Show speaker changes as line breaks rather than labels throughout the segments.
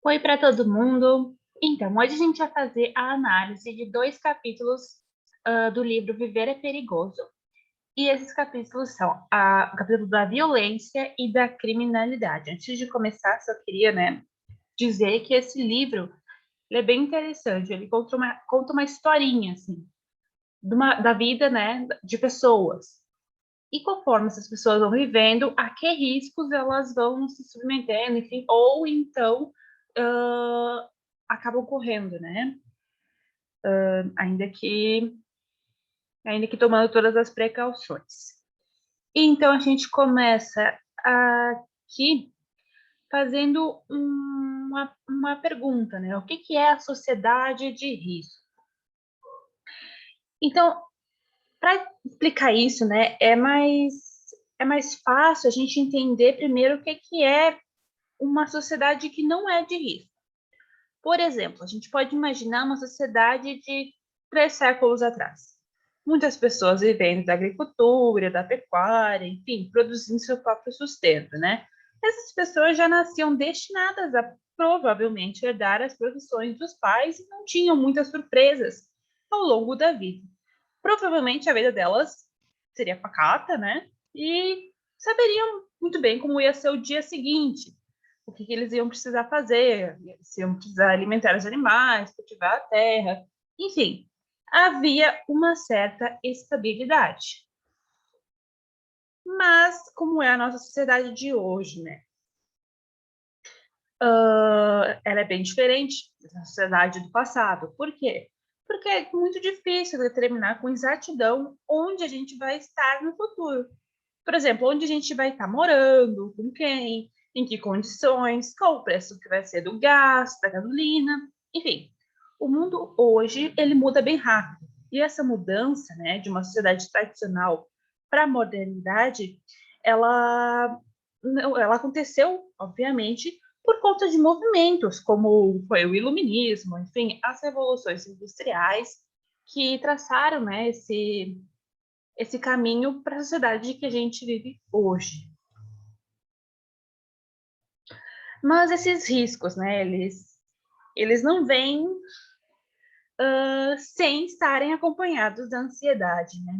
Oi para todo mundo. Então, hoje a gente vai fazer a análise de dois capítulos do livro Viver é Perigoso. E esses capítulos são o capítulo da violência e da criminalidade. Antes de começar, só queria, dizer que esse livro ele é bem interessante. Ele conta uma historinha, assim, da vida, né, de pessoas. E conforme essas pessoas vão vivendo, a que riscos elas vão se submetendo, enfim, ou então ah, acabam correndo, né? Ainda que, ainda que tomando todas as precauções. Então a gente começa aqui fazendo uma pergunta, né? O que é a sociedade de risco? Então, para explicar isso, né, é mais fácil a gente entender primeiro o que é uma sociedade que não é de risco. Por exemplo, a gente pode imaginar uma sociedade de 3 séculos atrás. Muitas pessoas vivendo da agricultura, da pecuária, enfim, produzindo seu próprio sustento, né? Essas pessoas já nasciam destinadas a provavelmente herdar as profissões dos pais e não tinham muitas surpresas ao longo da vida. Provavelmente a vida delas seria pacata, né? E saberiam muito bem como ia ser o dia seguinte, o que eles iam precisar fazer, se iam precisar alimentar os animais, cultivar a terra, enfim, havia uma certa estabilidade. Mas, como é a nossa sociedade de hoje, né? Ela é bem diferente da sociedade do passado. Por quê? Porque é muito difícil determinar com exatidão onde a gente vai estar no futuro. Por exemplo, onde a gente vai estar morando, com quem, em que condições, qual o preço que vai ser do gás, da gasolina, enfim. O mundo hoje, ele muda bem rápido. E essa mudança, né, de uma sociedade tradicional para a modernidade, ela, ela aconteceu, obviamente, por conta de movimentos, como foi o iluminismo, enfim, as revoluções industriais, que traçaram, né, esse caminho para a sociedade que a gente vive hoje. Mas esses riscos, né, eles não vêm sem estarem acompanhados da ansiedade, né?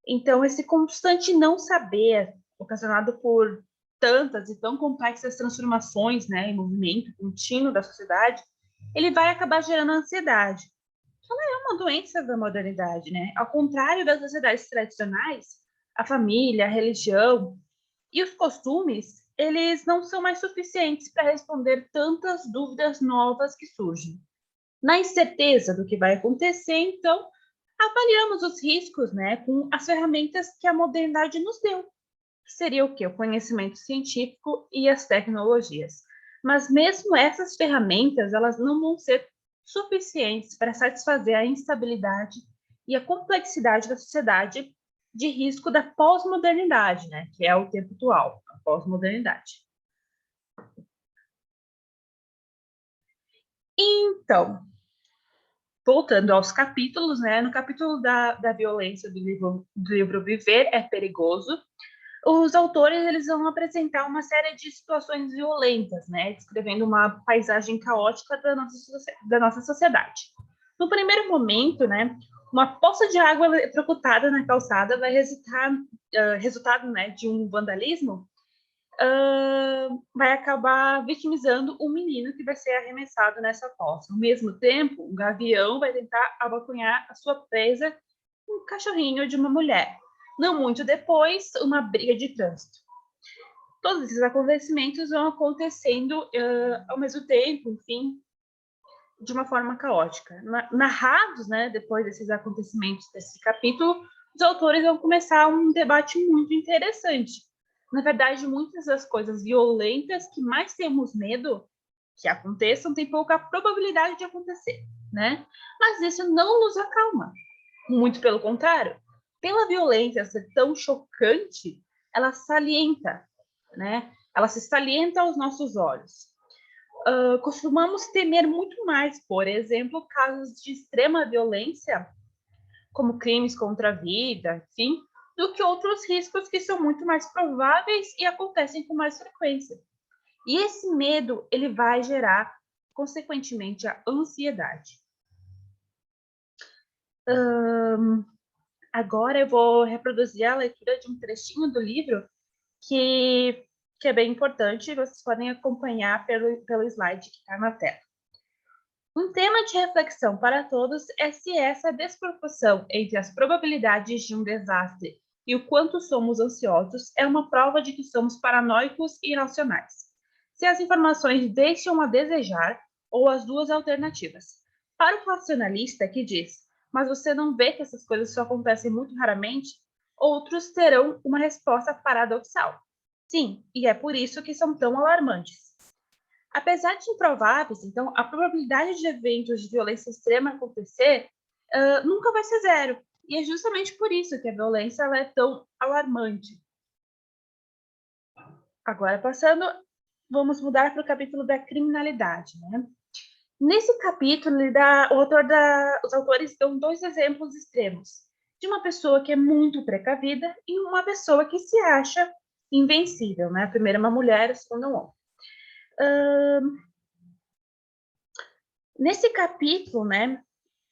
Então, esse constante não saber, ocasionado por tantas e tão complexas transformações, né, em movimento contínuo da sociedade, ele vai acabar gerando ansiedade. É uma doença da modernidade, né? Ao contrário das sociedades tradicionais, a família, a religião e os costumes, eles não são mais suficientes para responder tantas dúvidas novas que surgem. Na incerteza do que vai acontecer, então, avaliamos os riscos, né, com as ferramentas que a modernidade nos deu, que seria o quê? O conhecimento científico e as tecnologias. Mas mesmo essas ferramentas, elas não vão ser suficientes para satisfazer a instabilidade e a complexidade da sociedade de risco da pós-modernidade, né, que é o tempo atual, a pós-modernidade. Então, voltando aos capítulos, né, no capítulo da violência do livro Viver é Perigoso, os autores eles vão apresentar uma série de situações violentas, né, descrevendo uma paisagem caótica da nossa sociedade. No primeiro momento, né, uma poça de água eletrocutada na calçada vai resultado, né, de um vandalismo, vai acabar vitimizando um menino que vai ser arremessado nessa poça. Ao mesmo tempo, um gavião vai tentar abacunhar a sua presa, um cachorrinho de uma mulher. Não muito depois, uma briga de trânsito. Todos esses acontecimentos vão acontecendo ao mesmo tempo, enfim, de uma forma caótica. Narrados, né, depois desses acontecimentos desse capítulo, os autores vão começar um debate muito interessante. Na verdade, muitas das coisas violentas que mais temos medo que aconteçam tem pouca probabilidade de acontecer, né? Mas isso não nos acalma. Muito pelo contrário, pela violência ser tão chocante, ela salienta, né? Ela se salienta aos nossos olhos. Costumamos temer muito mais, por exemplo, casos de extrema violência, como crimes contra a vida, enfim, do que outros riscos que são muito mais prováveis e acontecem com mais frequência. E esse medo, ele vai gerar, consequentemente, a ansiedade. Agora eu vou reproduzir a leitura de um trechinho do livro que, que é bem importante, vocês podem acompanhar pelo slide que está na tela. Um tema de reflexão para todos é se essa desproporção entre as probabilidades de um desastre e o quanto somos ansiosos é uma prova de que somos paranoicos e irracionais. Se as informações deixam a desejar, ou as duas alternativas. Para o racionalista que diz, mas você não vê que essas coisas só acontecem muito raramente, outros terão uma resposta paradoxal. Sim, e é por isso que são tão alarmantes. Apesar de improváveis, então, a probabilidade de eventos de violência extrema acontecer nunca vai ser zero. E é justamente por isso que a violência ela é tão alarmante. Agora, passando, vamos mudar para o capítulo da criminalidade. Né? Nesse capítulo, os autores dão dois exemplos extremos. De uma pessoa que é muito precavida e uma pessoa que se acha invencível. Né? A primeira é uma mulher, a segunda é um homem. Nesse capítulo, né,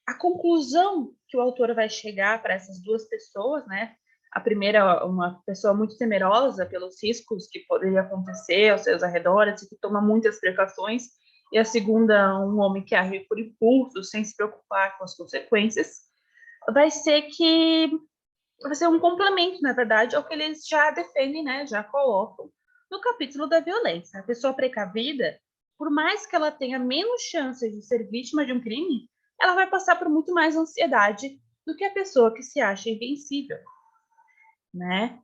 a conclusão que o autor vai chegar para essas duas pessoas, né, a primeira, uma pessoa muito temerosa pelos riscos que poderiam acontecer aos seus arredores e que toma muitas precauções, e a segunda, um homem que age por impulso, sem se preocupar com as consequências, vai ser um complemento, na verdade, ao que eles já defendem, né, já colocam no capítulo da violência. A pessoa precavida, por mais que ela tenha menos chances de ser vítima de um crime, ela vai passar por muito mais ansiedade do que a pessoa que se acha invencível, né?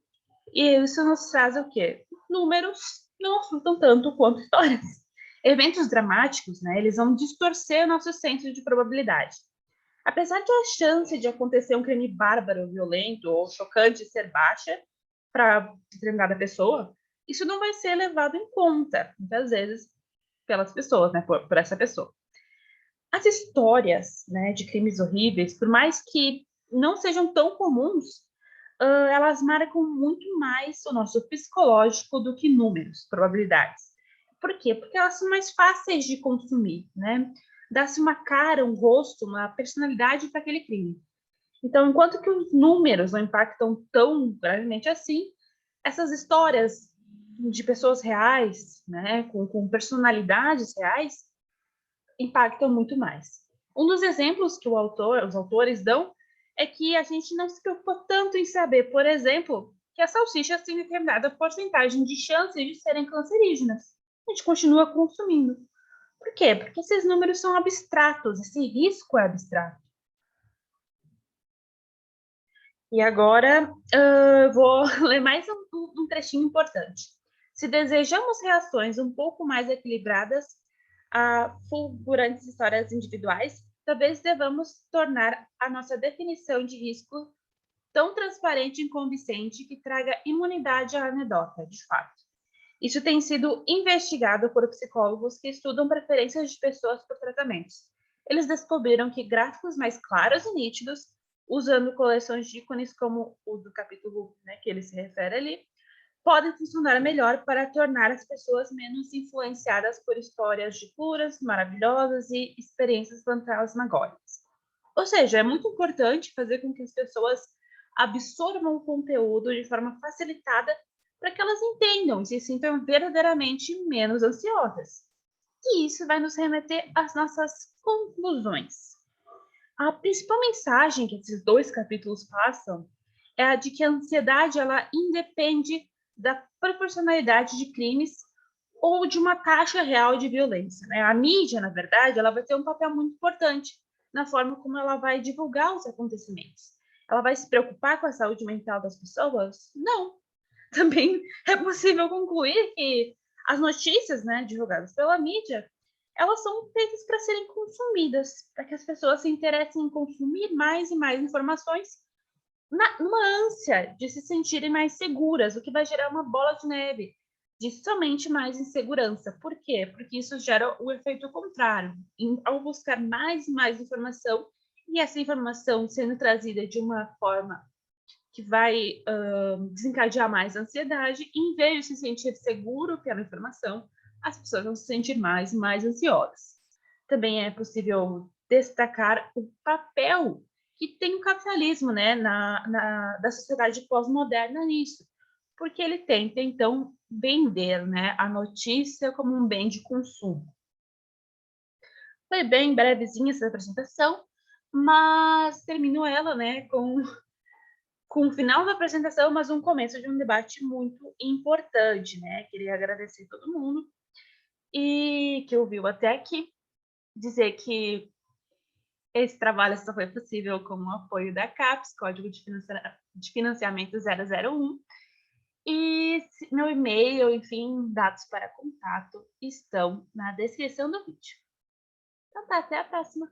E isso nos traz o quê? Números não assustam tanto quanto histórias. Eventos dramáticos, né, eles vão distorcer o nosso senso de probabilidade. Apesar de a chance de acontecer um crime bárbaro, violento ou chocante ser baixa para determinada pessoa, isso não vai ser levado em conta, muitas vezes, pelas pessoas, né, por essa pessoa. As histórias, né, de crimes horríveis, por mais que não sejam tão comuns, elas marcam muito mais o nosso psicológico do que números, probabilidades. Por quê? Porque elas são mais fáceis de consumir, né? Dá-se uma cara, um rosto, uma personalidade para aquele crime. Então, enquanto que os números não impactam tão gravemente assim, essas histórias de pessoas reais, né, com personalidades reais, impactam muito mais. Um dos exemplos que os autores dão é que a gente não se preocupa tanto em saber, por exemplo, que as salsichas têm determinada porcentagem de chances de serem cancerígenas. A gente continua consumindo. Por quê? Porque esses números são abstratos, esse risco é abstrato. E agora vou ler mais um trechinho importante. Se desejamos reações um pouco mais equilibradas a fulgurantes histórias individuais, talvez devamos tornar a nossa definição de risco tão transparente e convincente que traga imunidade à anedota, de fato. Isso tem sido investigado por psicólogos que estudam preferências de pessoas por tratamentos. Eles descobriram que gráficos mais claros e nítidos, usando coleções de ícones como o do capítulo, né, que ele se refere ali, podem funcionar melhor para tornar as pessoas menos influenciadas por histórias de curas maravilhosas e experiências fantasmagóricas. Ou seja, é muito importante fazer com que as pessoas absorvam o conteúdo de forma facilitada para que elas entendam e se sintam verdadeiramente menos ansiosas. E isso vai nos remeter às nossas conclusões. A principal mensagem que esses dois capítulos passam é a de que a ansiedade ela independe da proporcionalidade de crimes ou de uma taxa real de violência. Né? A mídia, na verdade, ela vai ter um papel muito importante na forma como ela vai divulgar os acontecimentos. Ela vai se preocupar com a saúde mental das pessoas? Não. Também é possível concluir que as notícias, né, divulgadas pela mídia, elas são feitas para serem consumidas, para que as pessoas se interessem em consumir mais e mais informações numa ânsia de se sentirem mais seguras, o que vai gerar uma bola de neve de somente mais insegurança. Por quê? Porque isso gera o efeito contrário. Ao buscar mais e mais informação, e essa informação sendo trazida de uma forma que vai desencadear mais ansiedade, em vez de se sentir seguro pela informação, as pessoas vão se sentir mais e mais ansiosas. Também é possível destacar o papel que tem o capitalismo, né, da sociedade pós-moderna nisso, porque ele tenta, então, vender, né, a notícia como um bem de consumo. Foi bem brevezinha essa apresentação, mas termino ela, né, com o final da apresentação, mas um começo de um debate muito importante, né? Queria agradecer a todo mundo e que ouviu até aqui, dizer que esse trabalho só foi possível com o apoio da CAPES, Código de Financiamento 001, e meu e-mail, enfim, dados para contato estão na descrição do vídeo. Então tá, até a próxima!